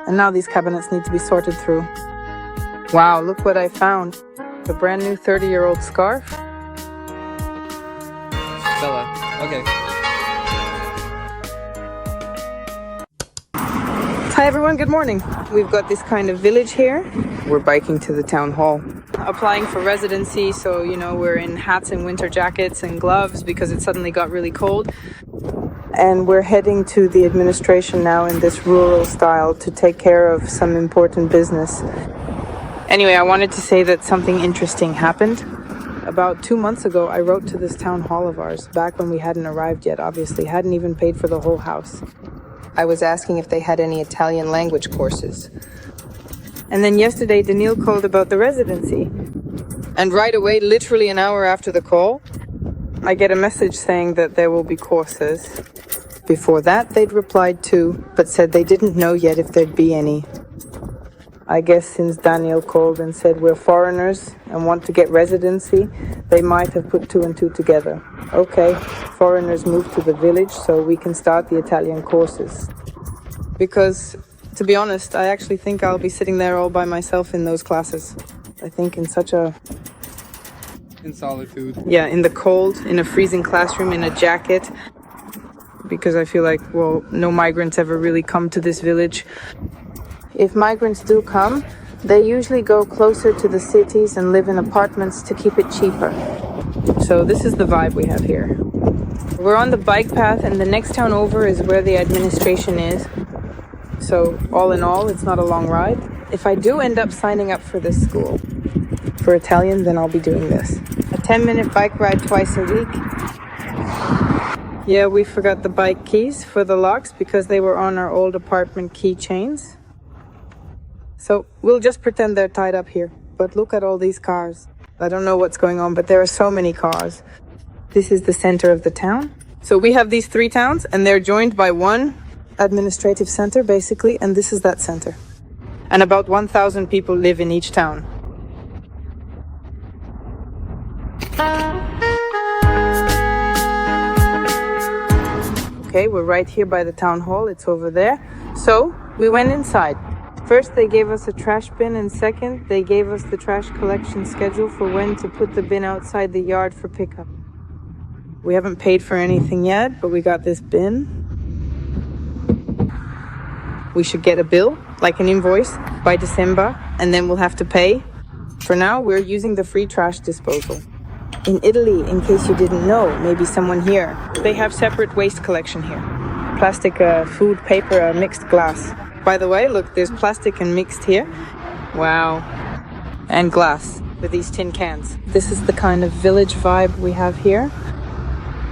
And now these cabinets need to be sorted through. Wow, look what I found. A brand new 30-year-old scarf. Bella, okay. Hi everyone, good morning. We've got this kind of village here. We're biking to the town hall. Applying for residency, so we're in hats and winter jackets and gloves because it suddenly got really cold. And we're heading to the administration now in this rural style to take care of some important business. Anyway, I wanted to say that something interesting happened. About 2 months ago, I wrote to this town hall of ours, back when we hadn't arrived yet, obviously, hadn't even paid for the whole house. I was asking if they had any Italian language courses. And then yesterday, Daniil called about the residency. And right away, literally an hour after the call, I get a message saying that there will be courses. Before that, they'd replied to, but said they didn't know yet if there'd be any. I guess since Daniel called and said we're foreigners and want to get residency, they might have put 2 and 2 together. Okay, foreigners move to the village so we can start the Italian courses. Because, to be honest, I actually think I'll be sitting there all by myself in those classes. I think in solitude. Yeah, in the cold, in a freezing classroom, in a jacket. Because I feel like, no migrants ever really come to this village. If migrants do come, they usually go closer to the cities and live in apartments to keep it cheaper. So this is the vibe we have here. We're on the bike path and the next town over is where the administration is. So all in all, it's not a long ride. If I do end up signing up for this school for Italian, then I'll be doing this. A 10-minute bike ride twice a week. Yeah, we forgot the bike keys for the locks because they were on our old apartment keychains. So we'll just pretend they're tied up here. But look at all these cars. I don't know what's going on, but there are so many cars. This is the center of the town. So we have these 3 towns and they're joined by one administrative center basically, and this is that center. And about 1,000 people live in each town. Okay, we're right here by the town hall. It's over there. So we went inside. First, they gave us a trash bin, and second, they gave us the trash collection schedule for when to put the bin outside the yard for pickup. We haven't paid for anything yet, but we got this bin. We should get a bill, like an invoice, by December, and then we'll have to pay. For now, we're using the free trash disposal. In Italy, in case you didn't know, maybe someone here, they have separate waste collection here. Plastic, food, paper, mixed glass. By the way, look, there's plastic and mixed here. Wow. And glass with these tin cans. This is the kind of village vibe we have here.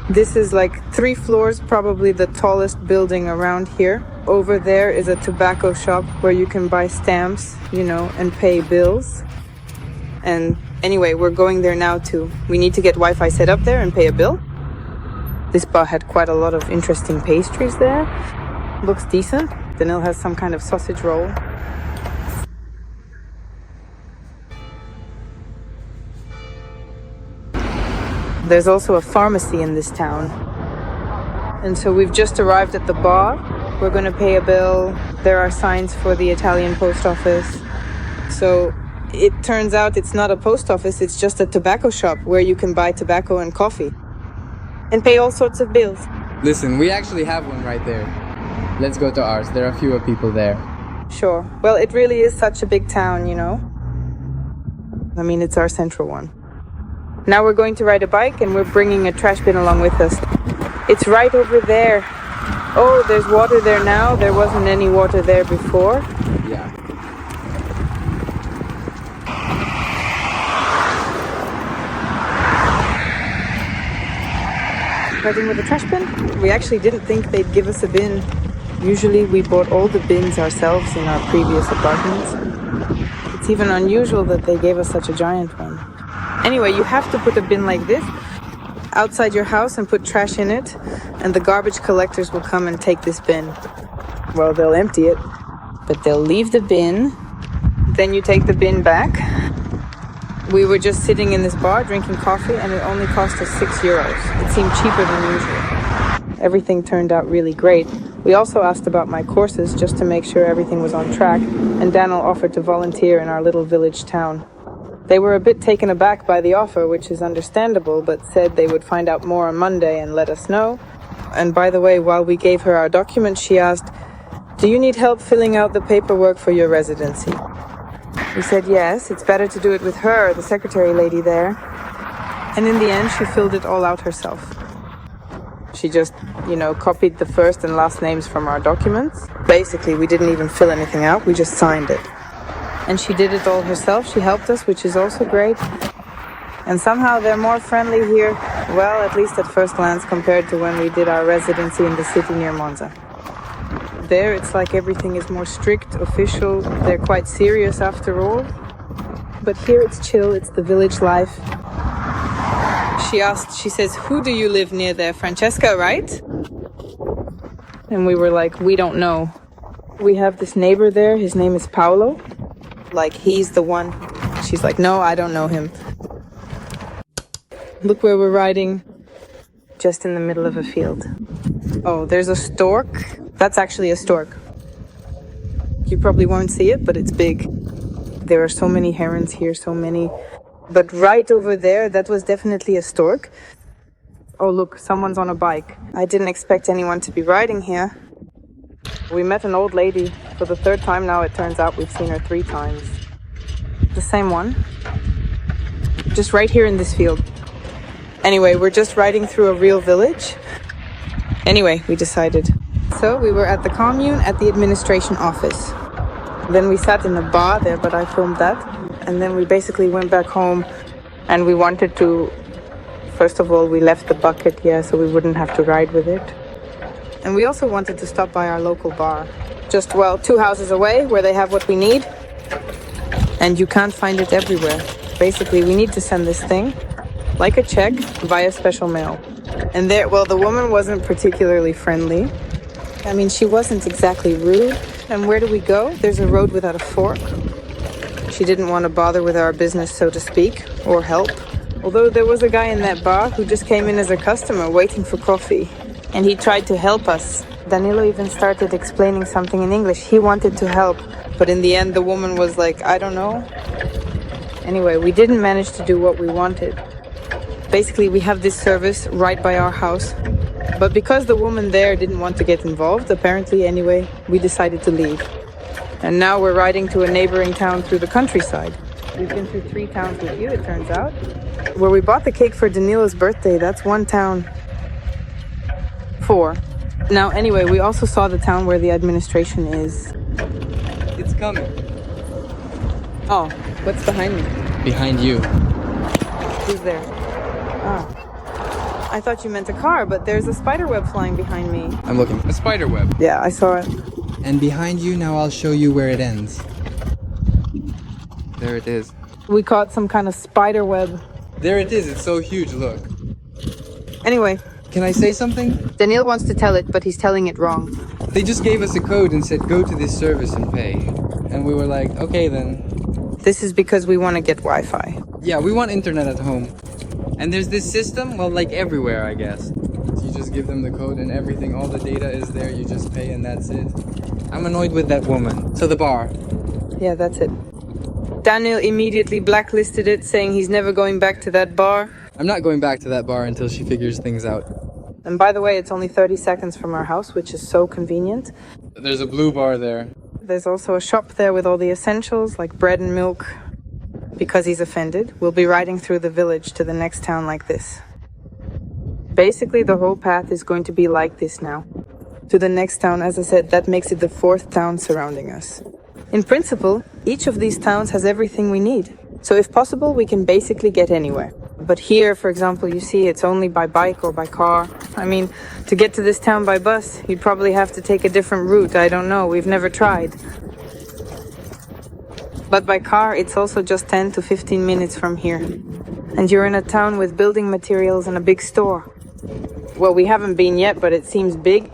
This is like 3 floors, probably the tallest building around here. Over there is a tobacco shop where you can buy stamps, and pay bills. And anyway, we're going there now too. We need to get Wi-Fi set up there and pay a bill. This bar had quite a lot of interesting pastries there. Looks decent. Daniil has some kind of sausage roll. There's also a pharmacy in this town. And so we've just arrived at the bar. We're going to pay a bill. There are signs for the Italian post office. So it turns out it's not a post office, it's just a tobacco shop where you can buy tobacco and coffee. And pay all sorts of bills. Listen, we actually have one right there. Let's go to ours. There are fewer people there. Sure. Well, it really is such a big town, I mean, it's our central one. Now we're going to ride a bike and we're bringing a trash bin along with us. It's right over there. Oh, there's water there now. There wasn't any water there before. Yeah. Riding with a trash bin? We actually didn't think they'd give us a bin. Usually we bought all the bins ourselves in our previous apartments. It's even unusual that they gave us such a giant one. Anyway, you have to put a bin like this outside your house and put trash in it, and the garbage collectors will come and take this bin. Well, they'll empty it, but they'll leave the bin. Then you take the bin back. We were just sitting in this bar drinking coffee and it only cost us €6. It seemed cheaper than usual. Everything turned out really great. We also asked about my courses just to make sure everything was on track, and Daniel offered to volunteer in our little village town. They were a bit taken aback by the offer, which is understandable, but said they would find out more on Monday and let us know. And by the way, while we gave her our documents, she asked, "Do you need help filling out the paperwork for your residency?" We said yes, it's better to do it with her, the secretary lady there. And in the end, she filled it all out herself. She just, copied the first and last names from our documents. Basically, we didn't even fill anything out, we just signed it. And she did it all herself. She helped us, which is also great. And somehow they're more friendly here, well, at least at first glance, compared to when we did our residency in the city near Monza. There, it's like everything is more strict, official. They're quite serious after all. But here it's chill, it's the village life. She says, "Who do you live near there? Francesca, right?" And we were like, "We don't know." We have this neighbor there, his name is Paolo. Like, he's the one. She's like, "No, I don't know him." Look where we're riding, just in the middle of a field. Oh, there's a stork. That's actually a stork. You probably won't see it, but it's big. There are so many herons here, so many. But right over there, that was definitely a stork. Oh, look, someone's on a bike. I didn't expect anyone to be riding here. We met an old lady for the third time now. It turns out we've seen her 3 times. The same one. Just right here in this field. Anyway, we're just riding through a real village. Anyway, we decided. So we were at the commune at the administration office. Then we sat in a bar there, but I filmed that. And then we basically went back home and we wanted to, first of all, we left the bucket, so we wouldn't have to ride with it. And we also wanted to stop by our local bar. Just, 2 houses away where they have what we need. And you can't find it everywhere. Basically, we need to send this thing, like a check, via special mail. And there, the woman wasn't particularly friendly. I mean, she wasn't exactly rude. And where do we go? There's a road without a fork. She didn't want to bother with our business, so to speak, or help. Although there was a guy in that bar who just came in as a customer waiting for coffee. And he tried to help us. Danilo even started explaining something in English. He wanted to help. But in the end, the woman was like, "I don't know." Anyway, we didn't manage to do what we wanted. Basically, we have this service right by our house. But because the woman there didn't want to get involved, apparently anyway, we decided to leave. And now we're riding to a neighboring town through the countryside. We've been through 3 towns with you, it turns out. Where we bought the cake for Danilo's birthday, that's 1 town. 4. Now, anyway, we also saw the town where the administration is. It's coming. Oh, what's behind me? Behind you. Who's there? Oh. I thought you meant a car, but there's a spider web flying behind me. I'm looking. A spider web. Yeah, I saw it. And behind you, now I'll show you where it ends. There it is. We caught some kind of spider web. There it is. It's so huge, look. Anyway. Can I say something? Daniel wants to tell it, but he's telling it wrong. They just gave us a code and said, "Go to this service and pay." And we were like, okay then. This is because we want to get Wi-Fi. Yeah, we want internet at home. And there's this system, like everywhere, I guess. You just give them the code and everything, all the data is there, you just pay and that's it. I'm annoyed with that woman. So the bar. Yeah, that's it. Daniel immediately blacklisted it, saying he's never going back to that bar. I'm not going back to that bar until she figures things out. And by the way, it's only 30 seconds from our house, which is so convenient. There's a blue bar there. There's also a shop there with all the essentials, like bread and milk. Because he's offended, we'll be riding through the village to the next town like this. Basically, the whole path is going to be like this now. To the next town, as I said, that makes it the 4th town surrounding us. In principle, each of these towns has everything we need. So if possible, we can basically get anywhere. But here, for example, you see it's only by bike or by car. I mean, to get to this town by bus, you'd probably have to take a different route. I don't know, we've never tried. But by car, it's also just 10 to 15 minutes from here. And you're in a town with building materials and a big store. Well, we haven't been yet, but it seems big.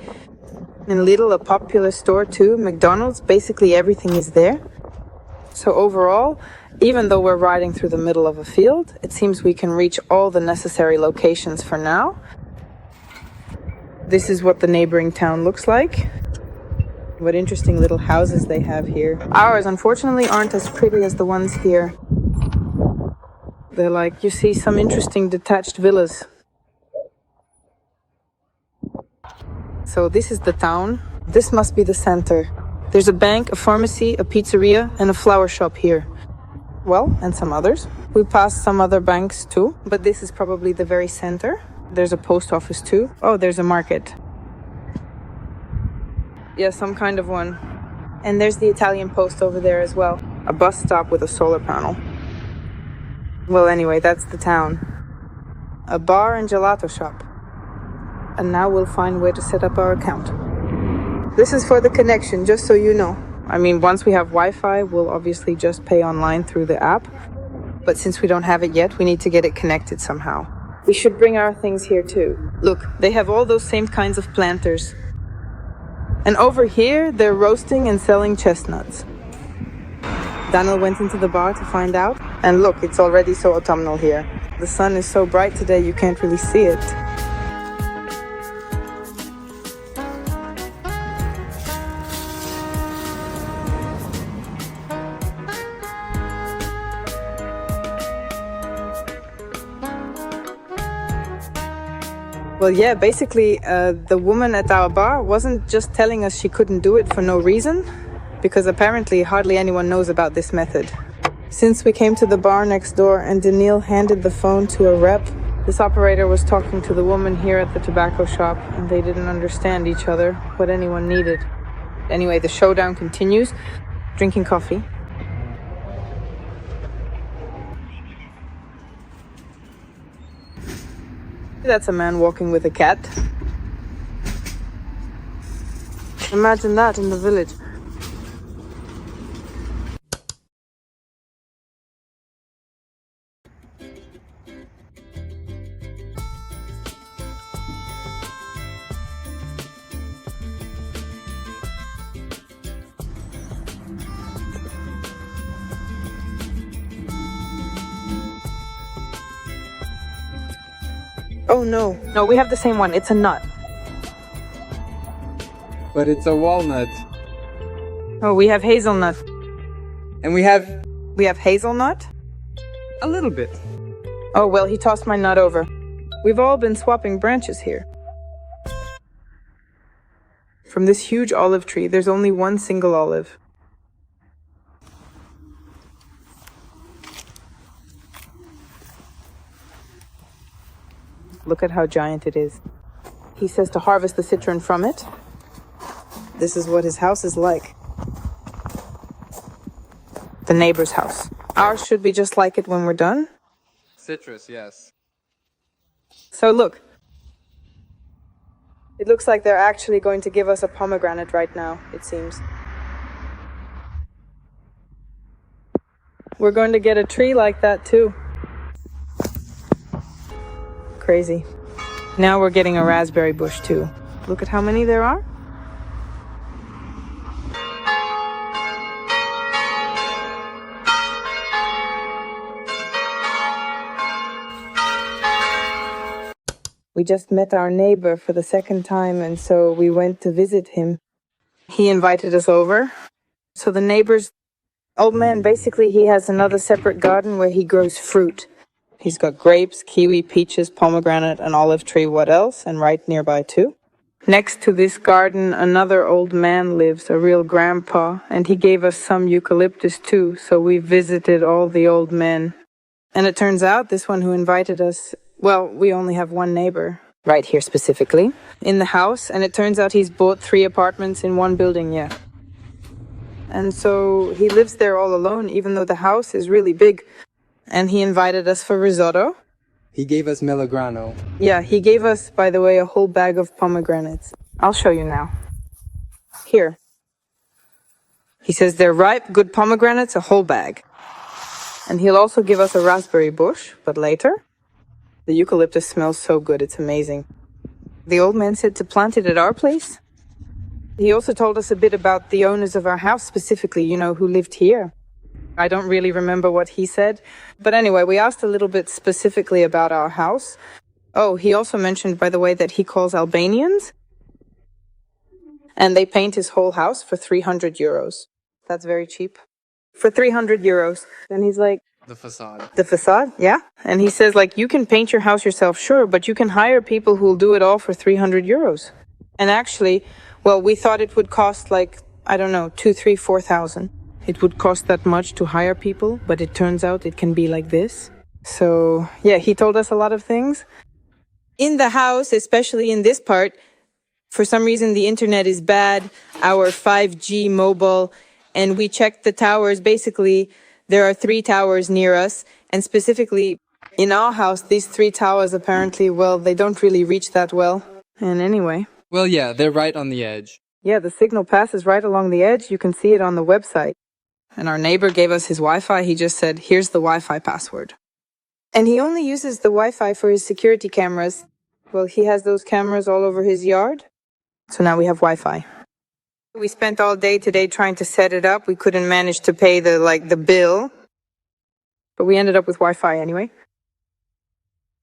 And Lidl, a popular store too, McDonald's, basically everything is there. So overall, even though we're riding through the middle of a field, it seems we can reach all the necessary locations for now. This is what the neighboring town looks like. What interesting little houses they have here. Ours, unfortunately, aren't as pretty as the ones here. They're like, you see some interesting detached villas. So this is the town. This must be the center. There's a bank, a pharmacy, a pizzeria, and a flower shop here. Well, and some others. We passed some other banks too, but this is probably the very center. There's a post office too. Oh, there's a market. Yeah, some kind of one. And there's the Italian post over there as well. A bus stop with a solar panel. Well, anyway, that's the town. A bar and gelato shop. And now we'll find where to set up our account. This is for the connection, just so you know. I mean, once we have Wi-Fi, we'll obviously just pay online through the app. But since we don't have it yet, we need to get it connected somehow. We should bring our things here too. Look, they have all those same kinds of planters. And over here, they're roasting and selling chestnuts. Daniel went into the bar to find out. And look, it's already so autumnal here. The sun is so bright today, you can't really see it. Well, yeah, basically, the woman at our bar wasn't just telling us she couldn't do it for no reason, because apparently hardly anyone knows about this method. Since we came to the bar next door and Daniil handed the phone to a rep, this operator was talking to the woman here at the tobacco shop, and they didn't understand each other, what anyone needed. Anyway, the showdown continues, drinking coffee. That's a man walking with a cat. Imagine that in the village. Oh no. No, we have the same one. It's a nut. But it's a walnut. Oh, we have hazelnut. And we have hazelnut? a little bit. Oh, well, he tossed my nut over. We've all been swapping branches here. From this huge olive tree, there's only one single olive. Look at how giant it is. He says to harvest the citron from it. This is what his house is like. The neighbor's house. Ours should be just like it when we're done. Citrus, yes. So look. It looks like they're actually going to give us a pomegranate right now, it seems. We're going to get a tree like that too. Crazy. Now we're getting a raspberry bush too. Look at how many there are. We just met our neighbor for the second time, and so we went to visit him. He invited us over. So the neighbor's old man, basically he has another separate garden where he grows fruit. He's got grapes, kiwi, peaches, pomegranate, an olive tree, what else? And right nearby too. Next to this garden, another old man lives, a real grandpa, and he gave us some eucalyptus too, so we visited all the old men. And it turns out this one who invited us, well, we only have one neighbor, right here specifically, in the house, and it turns out he's bought 3 apartments in one building, yeah. And so he lives there all alone, even though the house is really big. And he invited us for risotto. He gave us Melograno. Yeah, he gave us, by the way, a whole bag of pomegranates. I'll show you now. Here. He says they're ripe, good pomegranates, a whole bag. And he'll also give us a raspberry bush, but later. The eucalyptus smells so good, it's amazing. The old man said to plant it at our place. He also told us a bit about the owners of our house specifically, you know, who lived here. I don't really remember what he said. But anyway, we asked a little bit specifically about our house. Oh, he also mentioned, by the way, that he calls Albanians And they paint his whole house for 300 euros. That's very cheap. For 300 euros. And he's like, The facade. the facade, yeah. And he says, like, you can paint your house yourself, sure, but you can hire people who'll do it all for 300 euros. And actually, well, we thought it would cost like, I don't know, 2, 3, 4,000. It would cost that much to hire people, but it turns out it can be like this. So, yeah, he told us a lot of things. In the house, especially in this part, for some reason the internet is bad, our 5G mobile, and we checked the towers. Basically, there are 3 towers near us, and specifically in our house, these 3 towers apparently, well, they don't really reach that well. And anyway. Well, yeah, they're right on the edge. Yeah, the signal passes right along the edge. You can see it on the website. And our neighbor gave us his Wi-Fi. He just said, here's the Wi-Fi password. And he only uses the Wi-Fi for his security cameras. Well, he has those cameras all over his yard. So now we have Wi-Fi. We spent all day today trying to set it up. We couldn't manage to pay the bill. But we ended up with Wi-Fi anyway.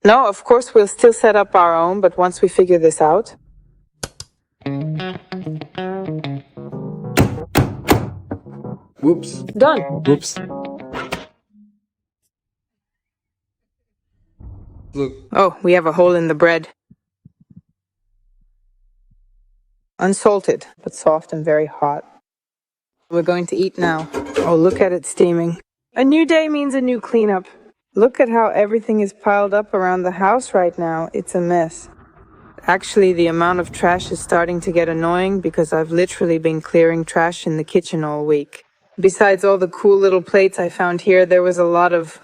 No, of course we'll still set up our own, but once we figure this out. Whoops. Done. Whoops. Look. Oh, we have a hole in the bread. Unsalted, but soft and very hot. We're going to eat now. Oh, look at it steaming. A new day means a new cleanup. Look at how everything is piled up around the house right now. It's a mess. Actually, the amount of trash is starting to get annoying because I've literally been clearing trash in the kitchen all week. Besides all the cool little plates I found here, there was a lot of,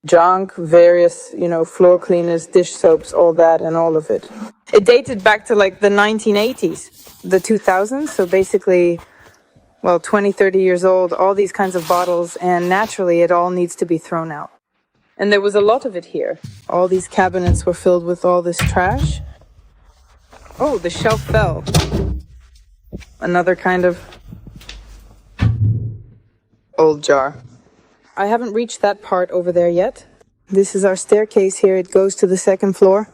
junk, various, floor cleaners, dish soaps, all that and all of it. It dated back to like the 1980s, the 2000s, so basically, 20, 30 years old, all these kinds of bottles, and naturally it all needs to be thrown out. And there was a lot of it here. All these cabinets were filled with all this trash. Oh, the shelf fell. Another kind of old jar. I haven't reached that part over there yet. This is our staircase here. It goes to the 2nd floor.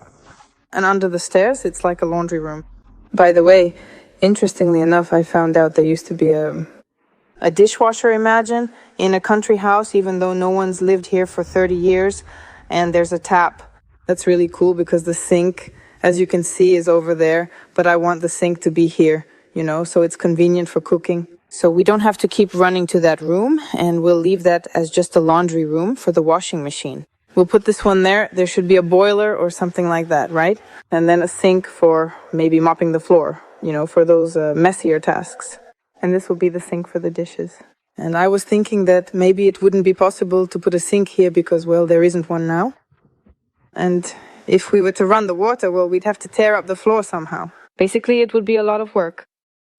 And under the stairs, it's like a laundry room. By the way, interestingly enough, I found out there used to be a dishwasher, imagine, in a country house, even though no one's lived here for 30 years. And there's a tap. That's really cool because the sink, as you can see, is over there. But I want the sink to be here, so it's convenient for cooking. So we don't have to keep running to that room, and we'll leave that as just a laundry room for the washing machine. We'll put this one there. There should be a boiler or something like that, right? And then a sink for maybe mopping the floor, for those messier tasks. And this will be the sink for the dishes. And I was thinking that maybe it wouldn't be possible to put a sink here because, there isn't one now. And if we were to run the water, we'd have to tear up the floor somehow. Basically, it would be a lot of work.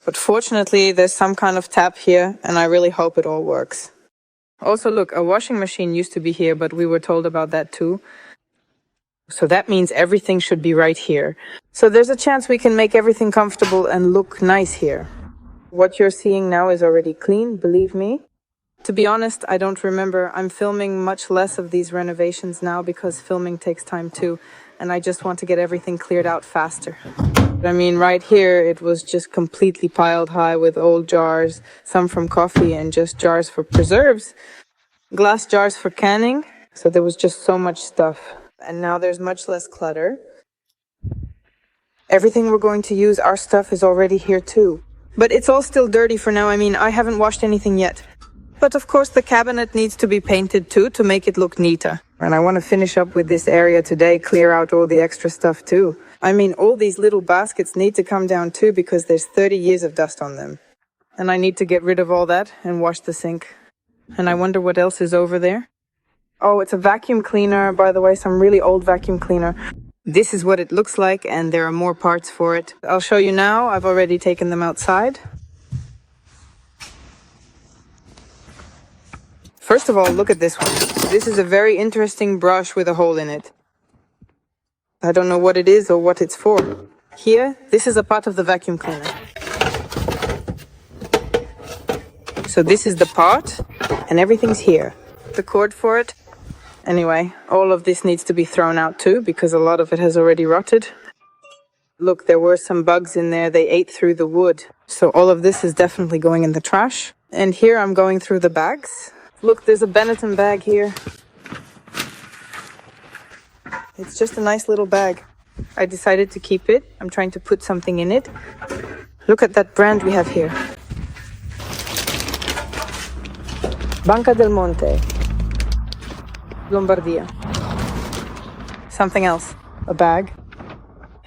But fortunately, there's some kind of tap here, and I really hope it all works. Also, look, a washing machine used to be here, but we were told about that too. So that means everything should be right here. So there's a chance we can make everything comfortable and look nice here. What you're seeing now is already clean, believe me. To be honest, I don't remember. I'm filming much less of these renovations now because filming takes time too, and I just want to get everything cleared out faster. Right here, it was just completely piled high with old jars, some from coffee and just jars for preserves, glass jars for canning. So there was just so much stuff. And now there's much less clutter. Everything we're going to use, our stuff is already here too. But it's all still dirty for now. I haven't washed anything yet. But of course, the cabinet needs to be painted too to make it look neater. And I want to finish up with this area today, clear out all the extra stuff too. All these little baskets need to come down too because there's 30 years of dust on them. And I need to get rid of all that and wash the sink. And I wonder what else is over there. Oh, it's a vacuum cleaner, by the way, some really old vacuum cleaner. This is what it looks like, and there are more parts for it. I'll show you now. I've already taken them outside. First of all, look at this one. This is a very interesting brush with a hole in it. I don't know what it is or what it's for. Here, this is a part of the vacuum cleaner. So this is the part, and everything's here. The cord for it. Anyway, all of this needs to be thrown out too, because a lot of it has already rotted. Look, there were some bugs in there. They ate through the wood. So all of this is definitely going in the trash. And here I'm going through the bags. Look, there's a Benetton bag here. It's just a nice little bag. I decided to keep it. I'm trying to put something in it. Look at that brand we have here. Banca del Monte. Lombardia. Something else. A bag.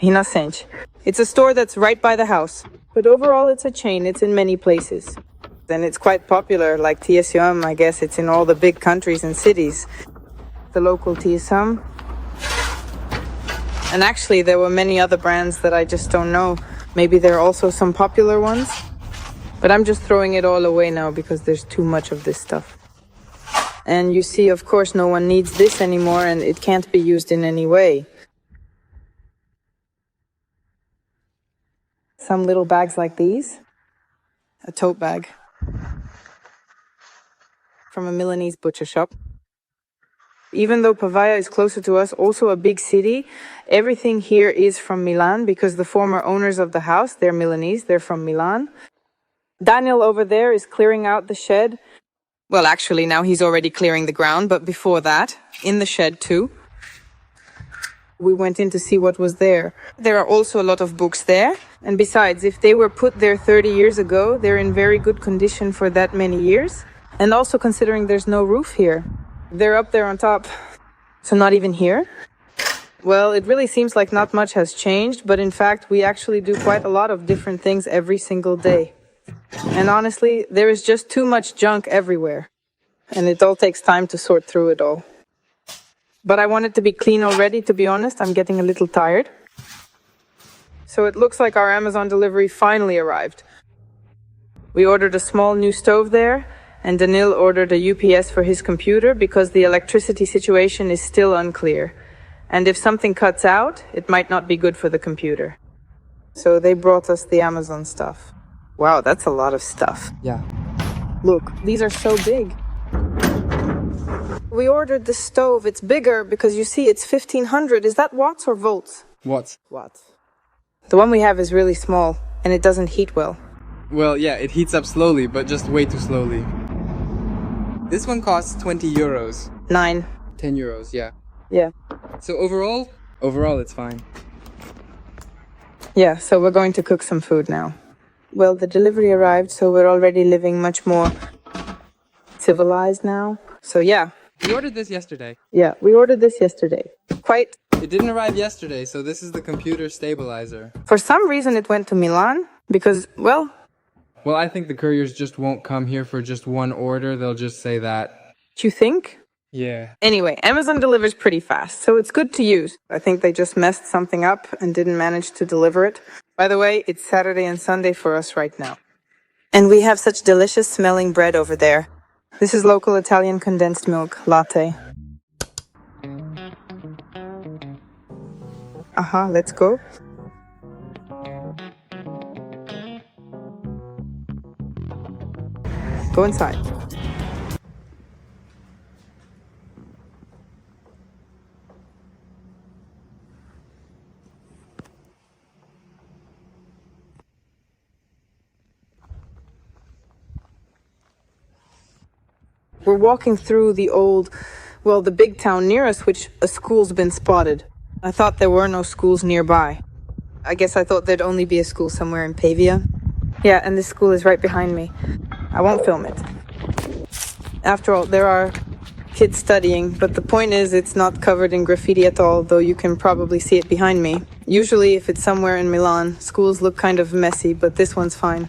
Rinascente. It's a store that's right by the house. But overall, it's a chain. It's in many places. And it's quite popular, like TSM. I guess it's in all the big countries and cities. The local TSM. And actually, there were many other brands that I just don't know. Maybe there are also some popular ones. But I'm just throwing it all away now because there's too much of this stuff. And you see, of course, no one needs this anymore and it can't be used in any way. Some little bags like these. A tote bag. From a Milanese butcher shop. Even though Pavia is closer to us, also a big city, everything here is from Milan because the former owners of the house, they're Milanese, they're from Milan. Daniel over there is clearing out the shed. Well, actually, now he's already clearing the ground, but before that, in the shed too. We went in to see what was there. There are also a lot of books there. And besides, if they were put there 30 years ago, they're in very good condition for that many years. And also considering there's no roof here. They're up there on top, so not even here. Well, it really seems like not much has changed, but in fact, we actually do quite a lot of different things every single day. And honestly, there is just too much junk everywhere. And it all takes time to sort through it all. But I want it to be clean already, to be honest. I'm getting a little tired. So it looks like our Amazon delivery finally arrived. We ordered a small new stove there. And Danil ordered a UPS for his computer because the electricity situation is still unclear. And if something cuts out, it might not be good for the computer. So they brought us the Amazon stuff. Wow, that's a lot of stuff. Yeah. Look, these are so big. We ordered the stove. It's bigger because you see it's 1500. Is that watts or volts? Watts. Watts. The one we have is really small and it doesn't heat well. Well, yeah, it heats up slowly, but just way too slowly. This one costs 20 euros. 9. 10 euros, yeah. Yeah. So overall it's fine. Yeah, so we're going to cook some food now. Well, the delivery arrived, so we're already living much more civilized now. So yeah. We ordered this yesterday. Yeah, we ordered this yesterday. It didn't arrive yesterday, so this is the computer stabilizer. For some reason it went to Milan, because, well, I think the couriers just won't come here for just one order. They'll just say that. do you think? Yeah. Anyway, Amazon delivers pretty fast, so it's good to use. I think they just messed something up and didn't manage to deliver it. By the way, it's Saturday and Sunday for us right now. And we have such delicious smelling bread over there. This is local Italian condensed milk latte. Aha, let's go. Go inside. We're walking through the big town near us, which a school's been spotted. I thought there were no schools nearby. I guess I thought there'd only be a school somewhere in Pavia. Yeah, and this school is right behind me. I won't film it. After all, there are kids studying, but the point is it's not covered in graffiti at all, though you can probably see it behind me. Usually, if it's somewhere in Milan, schools look kind of messy, but this one's fine.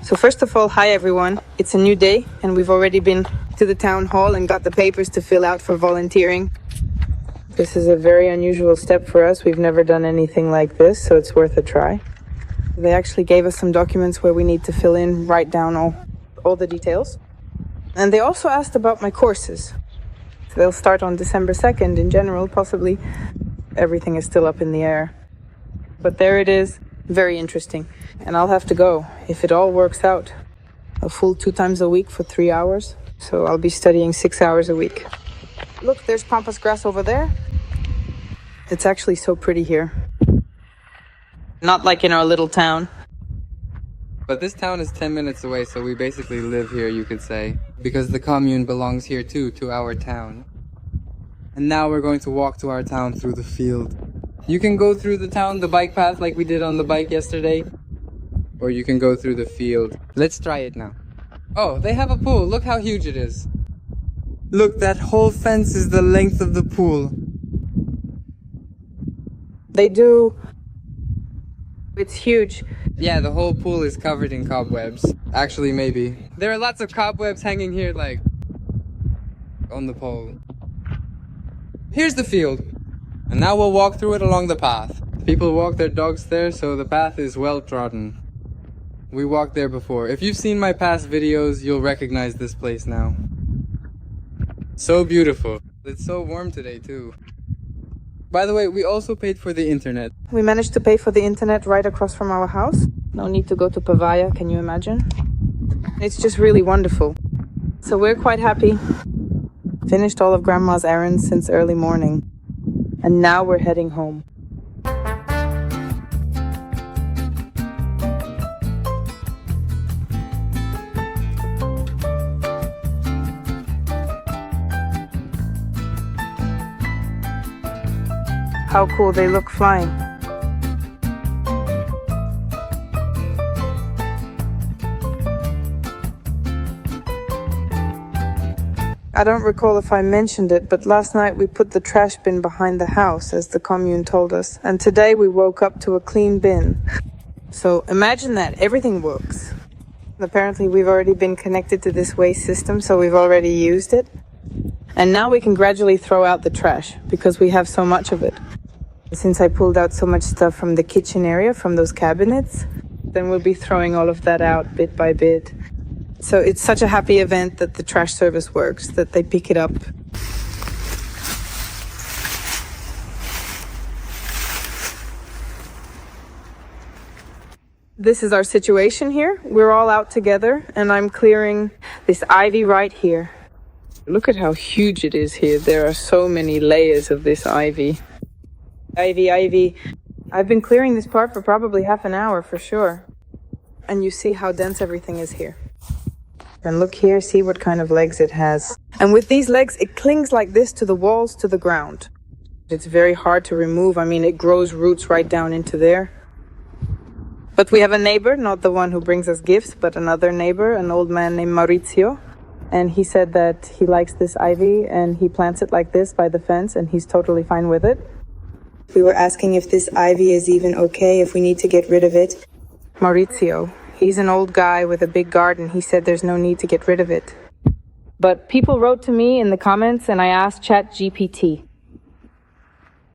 So first of all, hi everyone. It's a new day, and we've already been to the town hall and got the papers to fill out for volunteering. This is a very unusual step for us. We've never done anything like this, so it's worth a try. They actually gave us some documents where we need to fill in, write down all the details. And they also asked about my courses. So they'll start on December 2nd in general, possibly. Everything is still up in the air. But there it is. Very interesting. And I'll have to go, if it all works out. A full 2 times a week for 3 hours. So I'll be studying 6 hours a week. Look, there's pampas grass over there. It's actually so pretty here. Not like in our little town. But this town is 10 minutes away, so we basically live here, you could say. Because the commune belongs here too, to our town. And now we're going to walk to our town through the field. You can go through the town, the bike path like we did on the bike yesterday. Or you can go through the field. Let's try it now. Oh, they have a pool. Look how huge it is. Look, that whole fence is the length of the pool. They do. It's huge. Yeah, the whole pool is covered in cobwebs. Actually, maybe. There are lots of cobwebs hanging here, like, on the pole. Here's the field. And now we'll walk through it along the path. People walk their dogs there, so the path is well trodden. We walked there before. If you've seen my past videos, you'll recognize this place now. So beautiful. It's so warm today, too. By the way, we also paid for the internet. We managed to pay for the internet right across from our house. No need to go to Pavaya, can you imagine? It's just really wonderful. So we're quite happy. Finished all of Grandma's errands since early morning. And now we're heading home. How cool they look flying. I don't recall if I mentioned it, but last night we put the trash bin behind the house, as the commune told us. And today we woke up to a clean bin. So imagine that, everything works. Apparently we've already been connected to this waste system, so we've already used it. And now we can gradually throw out the trash, because we have so much of it. Since I pulled out so much stuff from the kitchen area, from those cabinets, then we'll be throwing all of that out bit by bit. So it's such a happy event that the trash service works, that they pick it up. This is our situation here. We're all out together and I'm clearing this ivy right here. Look at how huge it is here. There are so many layers of this ivy. Ivy. I've been clearing this part for probably half an hour for sure. And you see how dense everything is here. And look here, see what kind of legs it has. And with these legs, it clings like this to the walls, to the ground. It's very hard to remove. I mean, it grows roots right down into there. But we have a neighbor, not the one who brings us gifts, but another neighbor, an old man named Maurizio. And he said that he likes this ivy and he plants it like this by the fence and he's totally fine with it. We were asking if this ivy is even okay, if we need to get rid of it. Maurizio, he's an old guy with a big garden. He said there's no need to get rid of it. But people wrote to me in the comments and I asked ChatGPT.